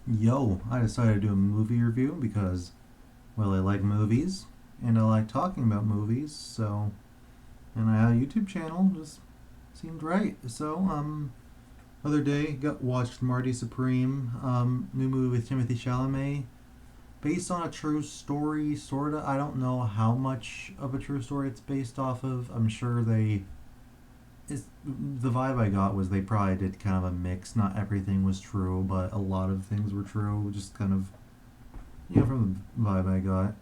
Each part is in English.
Yo, I decided to do a movie review because, well, I like movies and I like talking about movies, and I had a YouTube channel, just seemed right. Other day, watched Marty Supreme, new movie with Timothy Chalamet, based on a true story, sorta. I don't know how much of a true story it's based off of. I'm sure the vibe I got was they probably did kind of a mix. Not everything was true, but a lot of things were true. Just kind of from the vibe I got.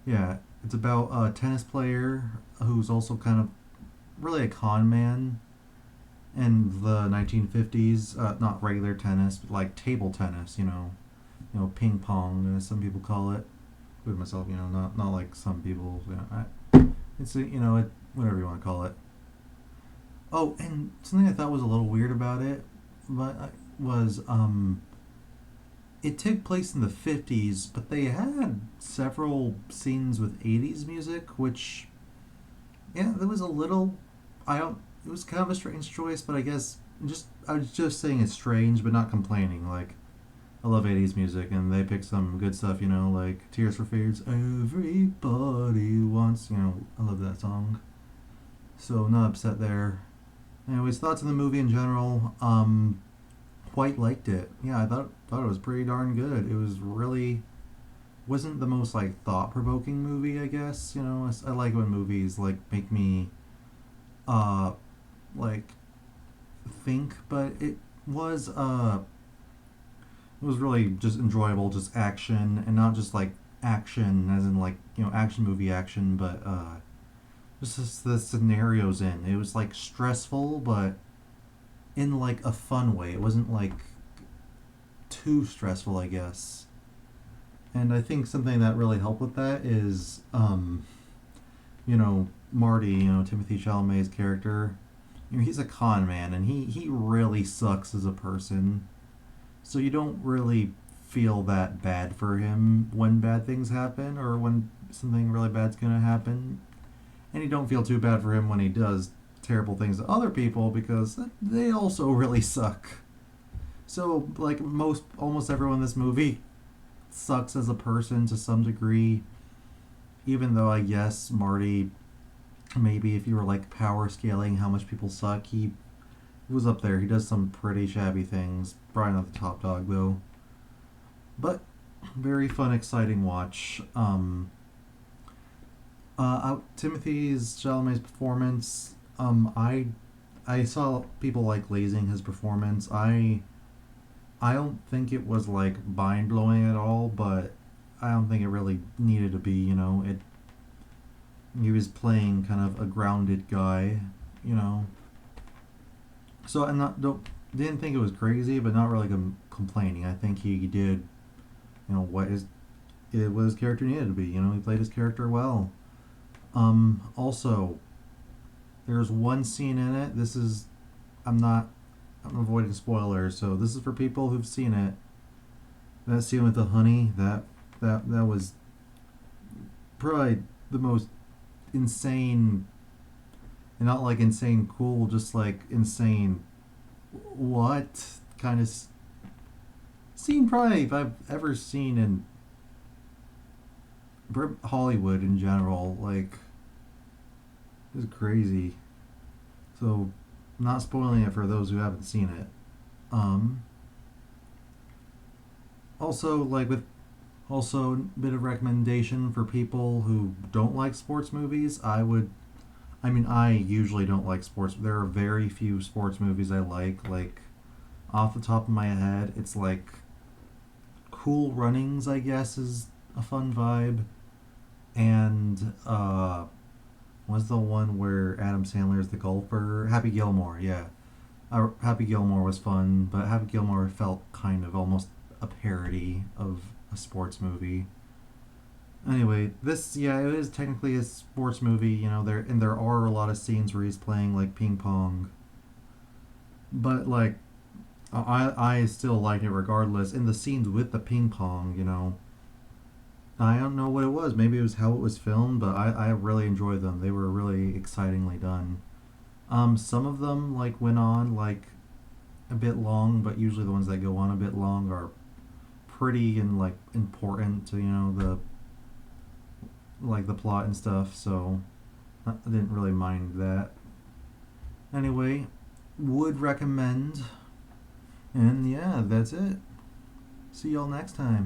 Yeah, it's about a tennis player who's also kind of really a con man in the 1950s. Not regular tennis, but like table tennis. Ping pong, as some people call it. With myself, not like some people. It's whatever you want to call it. Oh, and something I thought was a little weird about it, but was it took place in the 50s, but they had several scenes with 80s music, which, yeah, there was a little. I don't. It was kind of a strange choice, but I was just saying it's strange, but not complaining. Like, I love 80s music, and they picked some good stuff, like Tears for Fears. Everybody wants, I love that song. So, not upset there. Anyways, thoughts on the movie in general. Quite liked it. Yeah, I thought it was pretty darn good. It was really wasn't the most like thought provoking movie. I guess I like when movies like make me uh like think, but it was really just enjoyable, just action, and not just like action as in like action movie action, but just the scenarios in it was like stressful, but in like a fun way. It wasn't like too stressful, I guess. And I think something that really helped with that is, Marty, Timothy Chalamet's character. He's a con man, and he really sucks as a person. So you don't really feel that bad for him when bad things happen or when something really bad's gonna happen, and you don't feel too bad for him when he does terrible things to other people because they also really suck. So like almost everyone in this movie sucks as a person to some degree. Even though I guess Marty, maybe if you were like power scaling how much people suck, he was up there. He does some pretty shabby things. Probably not the top dog though. But very fun, exciting watch. Timothy's Chalamet's performance. I saw people like lazing his performance. I don't think it was like mind blowing at all, but I don't think it really needed to be. He was playing kind of a grounded guy. You know, so I'm not don't didn't think it was crazy, but not really complaining. I think he did. What his character needed to be. He played his character well. Also, there's one scene in it. I'm not. I'm avoiding spoilers, so this is for people who've seen it. That scene with the honey, that was probably the most insane, and not like insane cool, just like insane. What kind of scene probably if I've ever seen in Hollywood in general. Like, it's crazy. So, not spoiling it for those who haven't seen it. Um, also, like with also a bit of recommendation for people who don't like sports movies. I usually don't like sports. There are very few sports movies I like. Like off the top of my head, it's like Cool Runnings. I guess is a fun vibe, and was the one where Adam Sandler is the golfer. Happy Gilmore, yeah. Happy Gilmore was fun, but Happy Gilmore felt kind of almost a parody of a sports movie. Anyway, this yeah, it is technically a sports movie. There are a lot of scenes where he's playing like ping pong, but like I still like it regardless. In the scenes with the ping pong, I don't know what it was. Maybe it was how it was filmed, but I really enjoyed them. They were really excitingly done. Some of them like went on like a bit long, but usually the ones that go on a bit long are pretty and like important to the like the plot and stuff. So I didn't really mind that. Anyway, would recommend. And yeah, that's it. See y'all next time.